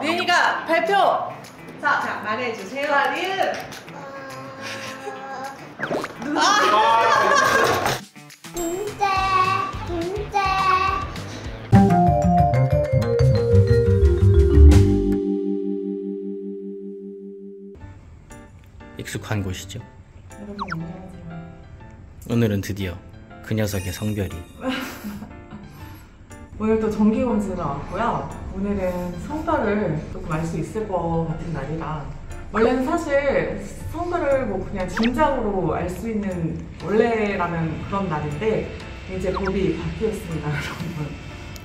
리은이가 발표! 자, 말해주세요, 리은! 김제. 익숙한 곳이죠. 여러분 안녕하세요. 오늘은 드디어 그 녀석의 성별이 오늘 또 정기검진을 왔고요. 오늘은 성별을 조금 알 수 있을 것 같은 날이라, 원래는 사실 성별을 뭐 그냥 짐작으로 알 수 있는 원래라는 그런 날인데 이제 법이 바뀌었습니다,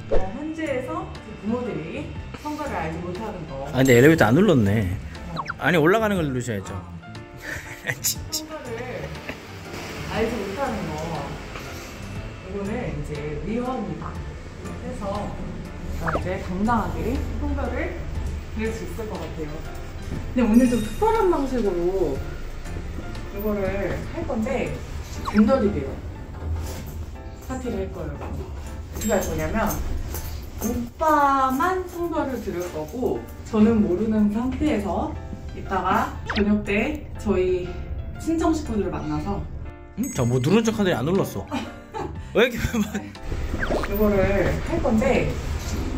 여러분. 현지에서 부모들이 성별을 알지 못하는 거. 아 근데 엘리베이터 안 눌렀네. 아니 올라가는 걸 누르셔야죠. 성별을 알지 못하는 거, 이거는 이제 위헌이다 해서 이제 당당하게 성별을 들을 수 있을 것 같아요. 근데 오늘 좀 특별한 방식으로 이거를 할 건데 젠더리뷰 파티를 할 거예요. 어떻게 할 거냐면 오빠만 성별을 들을 거고 저는 모르는 상태에서 이따가 저녁 때 저희 친정 식구들을 만나서 저 뭐 누른 척하더니 안 눌렀어. 왜 이렇게 이거를 할 건데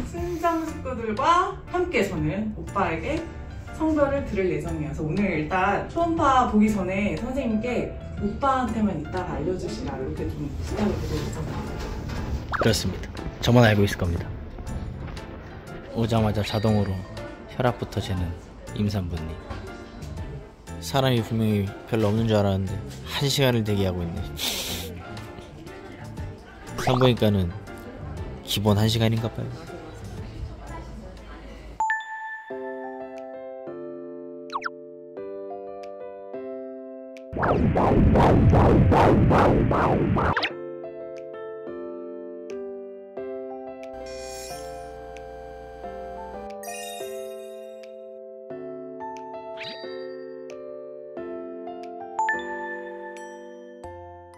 친정 식구들과 함께 저는 오빠에게 성별을 들을 예정이어서 오늘 일단 초음파 보기 전에 선생님께 오빠한테만 이따가 알려주시라 이렇게 좀 부탁을 드릴 예정입니다. 그렇습니다. 저만 알고 있을 겁니다. 오자마자 자동으로 혈압부터 재는 임산부님. 사람이 분명히 별로 없는 줄 알았는데 1시간을 대기하고 있네. 산부인과는 기본 1시간인가 봐요.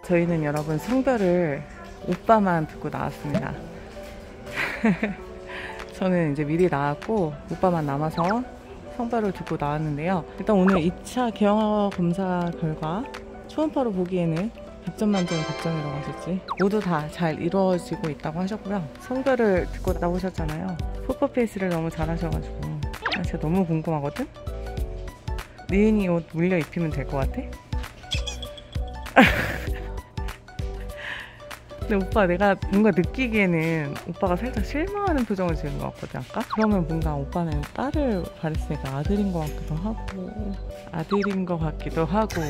저희는 여러분 성별을 오빠만 듣고 나왔습니다. 저는 이제 미리 나왔고 오빠만 남아서 성별을 듣고 나왔는데요. 일단 오늘 2차 경화 검사 결과 초음파로 보기에는 100점 만점 100점이라고 하셨지. 모두 다 잘 이루어지고 있다고 하셨고요. 성별을 듣고 나오셨잖아요. 포커페이스를 너무 잘하셔가지고 진짜 너무 궁금하거든? 리은이 옷 물려 입히면 될 것 같아? 근데 오빠 내가 뭔가 느끼기에는 오빠가 살짝 실망하는 표정을 지은 것 같거든 아까? 그러면 뭔가 오빠는 딸을 바랬으니까 아들인 것 같기도 하고 아들인 것 같기도 하고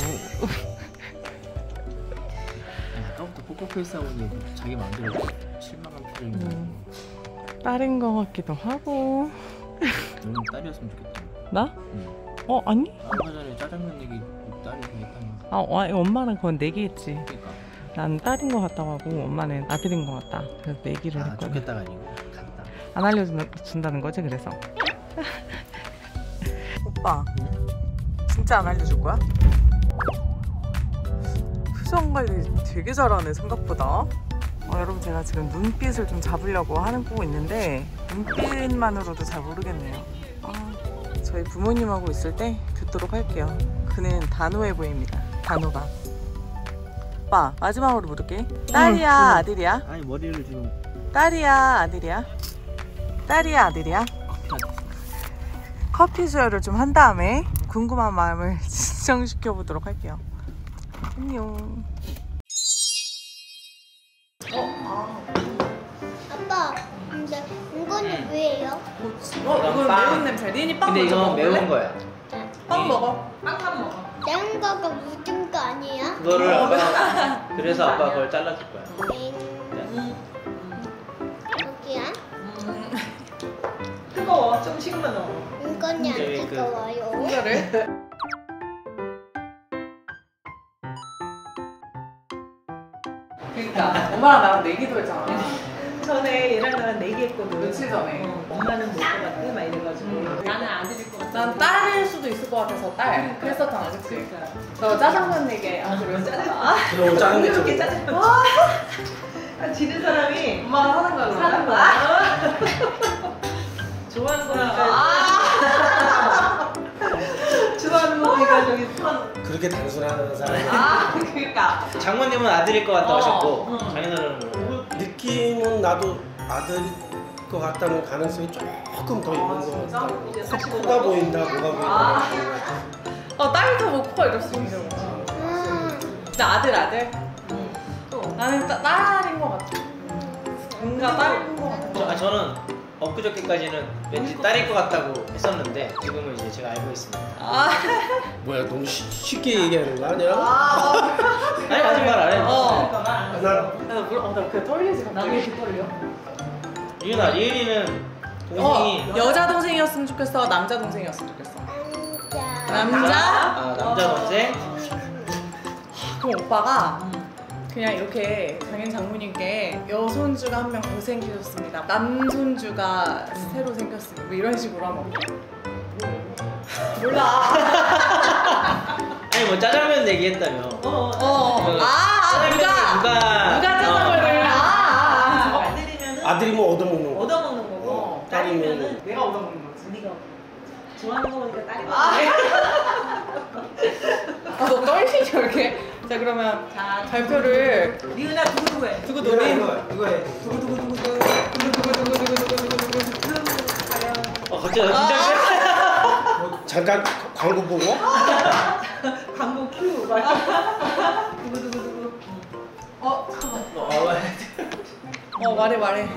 아까부터 포커페이스 하고 있는데 자기 마음대로 실망한 표정인데 딸인 것 같기도 하고. 너는 딸이었으면 좋겠다. 나? 응. 아니? 얼마 전에 짜장면 얘기 딸이 되겠다는 거. 엄마는 그건 내기했지. 그러니까. 난 딸인 것 같다고 하고 엄마는 아들인 것 같다. 그래서 내기를 했거든. 좋겠다가 아니고 같다. 안 알려준다는 거지 그래서. 오빠 진짜 안 알려줄 거야? 표정 관리 되게 잘하네 생각보다. 여러분 제가 지금 눈빛을 좀 잡으려고 하고 있는데 눈빛만으로도 잘 모르겠네요. 저희 부모님하고 있을 때 듣도록 할게요. 그는 단호해 보입니다. 단호가. 오빠 마지막으로 물을게. 딸이야 아들이야? 아니 머리를 지금. 딸이야 아들이야? 딸이야 아들이야? 커피 수혈을 좀 한 다음에 궁금한 마음을 진정시켜 보도록 할게요. 안녕. 아빠, 근데 이거는 왜요? 이건 매운 냄새. 리은이 빵 근데 먼저 이건 먹을래? 매운 거야. 빵 먹어. 빵만 먹어. 매운 거가 묻은 거 아니야? 그거를 아빠, 그래서 아빠 그걸 잘라줄 거야. 여기야? 뜨거워. 좀 식으면 넣어. 이거는 안 저기 뜨거워요. 이거를. 그러니까 엄마랑 나랑 내기도 했잖아. 전에 얘랑 나랑 내기했거든. 며칠 전에. 엄마는 뭘 것 같아? 막 이래가지고 나는 아들일 것 같아. 난 딸일 수도 있을 것 같아서 딸. 그랬었잖아, 그치? 너 짜장면 내게 아들을 했잖아. 너무 작은 이렇게 짜증. 지는 사람이 엄마가 사는 거야, 사는 거야. 좋아하는 거니까. 그렇게 단순한 사람이 그러니까. 장모님은 아들일 것 같다고 하셨고 응. 장인어른은 뭐? 느낌은 나도 아들일 것 같다는 가능성이 조금 더 있는 것 같다. 코가 보인다, 뭐가 보인다. 딸도 뭐 코가 이럴 수 있는 거. 나 아들. 나는 딸인 것 같아. 뭔가 딸인 것 같아. 저는 엊그저께까지는 왠지 딸일 것 같다고 했었는데 지금은 이제 제가 알고 있습니다. 뭐야, 너무 쉽게 얘기하는 거 아니야? 아니 거짓말 안 해. 나 나 그게 떨리지 나도 갑자기. 이렇게 떨려. 리은아, 리은이는 동생이 여자 동생이었으면 좋겠어. 남자 동생이었으면 좋겠어. 남자. 남자? 아, 남자 동생? 그럼 오빠가 그냥 이렇게 장인 장모님께 여손주가 한 명 더 생기셨습니다. 남손주가 새로 생겼습니다. 뭐 이런 식으로 하면 어때? 몰라. 아니 뭐 짜장면 얘기했다며. 누가 짜장면을 아들이면은 아들이면 얻어먹는 거. 얻어먹는 거고 딸이면은 내가 얻어먹는 거지. 우리가 좋아하는 거 보니까 딸이 너 떨리죠 이렇게? 자 그러면 자, 발표를 리은아 두구두구 해. 두고 노린 이거 해. 갑자기 나 긴장돼. 뭐, 잠깐 광고 보고. 광고 큐. 두구두구두구. 말해 말해.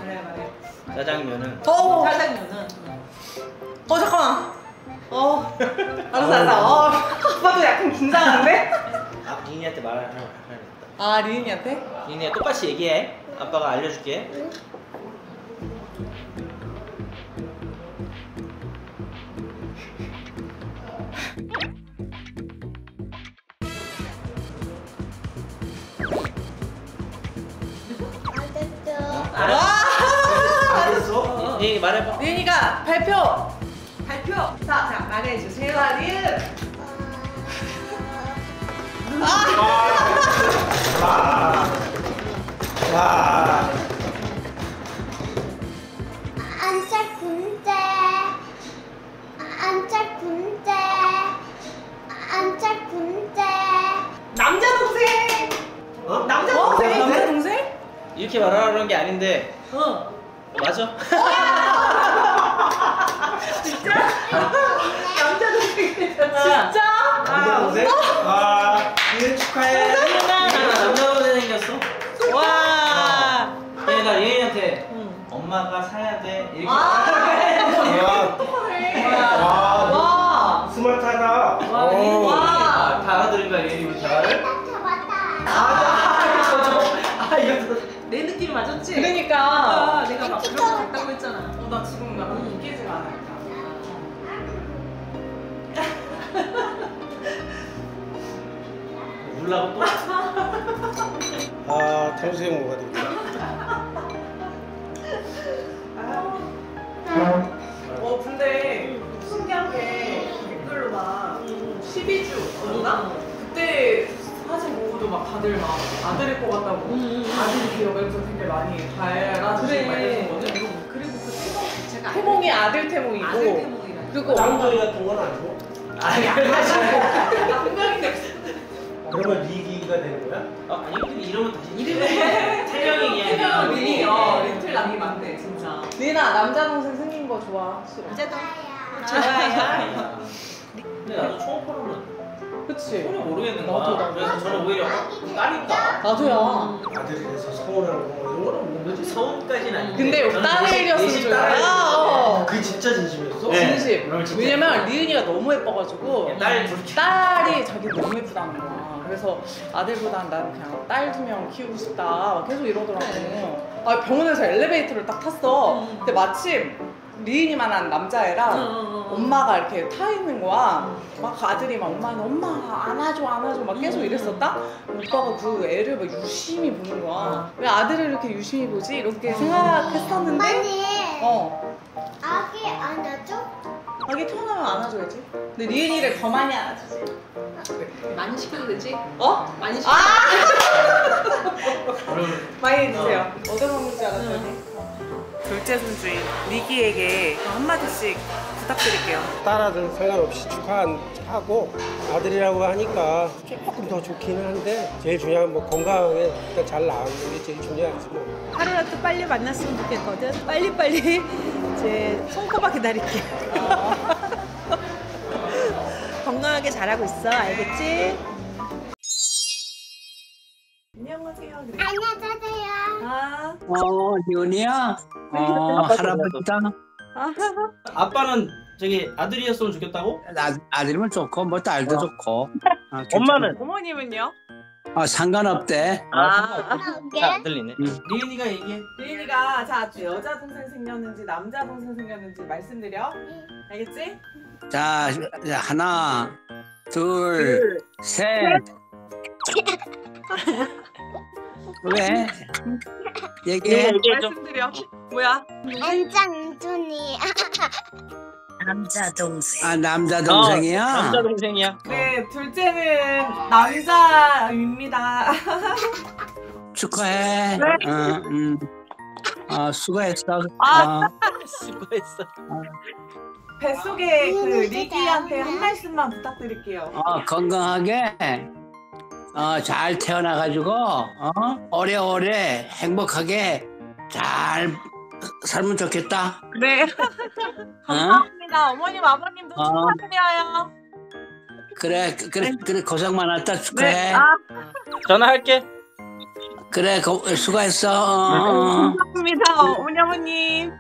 짜장면은 짜장면은 잠깐만 알았어 오빠도 약간 긴장한데? 리은이한테 말을 하겠다. 리은이한테? 리은이가 똑같이 얘기해. 아빠가 알려줄게. 알았어? 리은이 말해봐. 리은이가 발표! 자 말해주세요. 리은. 와. 안짝군데. 남자 동생. 남자 동생. 남자 동생? 이렇게 말하라는 게 아닌데 맞아. 남자 동생. 진짜? 남자 동생? 리은 축하해. 남자 동생 생겼어. 와 얘가 리은이한테 엄마가 사야 돼 이렇게. 와 스마트하다. 다 알아들은 거야 리은이 대화를. 내 느낌이 맞았지? 그러니까 내가 막 그런 거 같다고 했잖아. 나 지금 약간 웃기지가 않아 울라고 또? 탕수육 뭐가 되겠다. 근데 신기한 게 댓글로 막 12주인가? 그때 사진 보고도 막 다들 막 아들일 것 같다고 아들이 기억에서 되게 많이 달아주시고 막 이러거든. 그리고 그 태몽 자체가 태몽이 아들 태몽이고 아들 태몽이라. 그리고 짱돌이 같은 건 아니고. 아니 분명히 그러면 리기가 되는 거야? 아니 근데 이러면 다시 이름이 태명이 그냥 리리. 리틀 남이 많대 진짜. 리나 남자 동생 생긴 거 좋아 싫어? 어쨌든 좋아요. 근데 나도 초음파로는 그치? 전혀 모르겠는 나도. 거야. 그래서 저는 오히려 딸이다. 나도야. 아들이라서 서운하고 뭐 이런 건 없는 거지? 서운까지는 아닌데. 근데 저는 딸이었으면 내심 좋겠다. 딸이었는데. 그게 진짜 진심이었어? 네. 진심. 그럼 진짜. 왜냐면 리은이가 너무 예뻐가지고 딸이 자기 너무 예쁘다는 거야. 그래서 아들보단 나는 그냥 딸 2명 키우고 싶다. 막 계속 이러더라고. 병원에서 엘리베이터를 딱 탔어. 근데 마침 리은이만한 남자애랑 엄마가 이렇게 타 있는 거야. 막 아들이 막 엄마 안아줘 막 계속 이랬었다. 오빠가 그 애를 막 유심히 보는 거야. 왜 아들을 이렇게 유심히 보지? 이렇게 생각했었는데 아기 안아줘? 아기 태어나면 안아줘야지. 근데 리은이를 더 많이 안아주지. 많이 시켜도 되지? 많이 시켜. 많이 드세요. 얻어먹는 줄 알았더니. 둘째 손주인 리기에게 한마디씩 부탁드릴게요. 딸아들 상관없이 축하하고 아들이라고 하니까 조금 더 좋기는 한데 제일 중요한 뭐 건강하게 일단 잘 나오는 게 제일 중요하지 뭐. 하루라도 빨리 만났으면 좋겠거든. 빨리빨리 이제 손꼽아 기다릴게. 건강하게 잘하고 있어. 알겠지? 안녕하세요. 안녕하세요. 아, 리온이야? 할아버지다. 아빠는 저기 아들이었으면 좋겠다고? 아들이면 좋고, 뭐 딸도 좋고. 엄마는? 어머님은요? 상관없대. 잘 안 들리네. 리은이가 얘기해. 리인이가 자 여자 동생 생겼는지 남자 동생 생겼는지 말씀드려. 알겠지? 자, 하나, 둘, 셋. 왜? 얘기해. 말씀드려. 뭐야? 안짱준이. 남자 동생. 남자 동생이야? 남자 동생이야. 네, 둘째는 남자입니다. 축하해. 수고했어. 수고했어. 뱃속에 그 리기한테 한 말씀만 부탁드릴게요. 건강하게 잘 태어나가지고 오래오래 행복하게 잘 살면 좋겠다. 네. 감사합니다. 어머님, 아버님도 축하드려요. 그래 고생 많았다. 축하해. 네. 전화할게. 그래 수고했어. 감사합니다. 어머니, 아버님.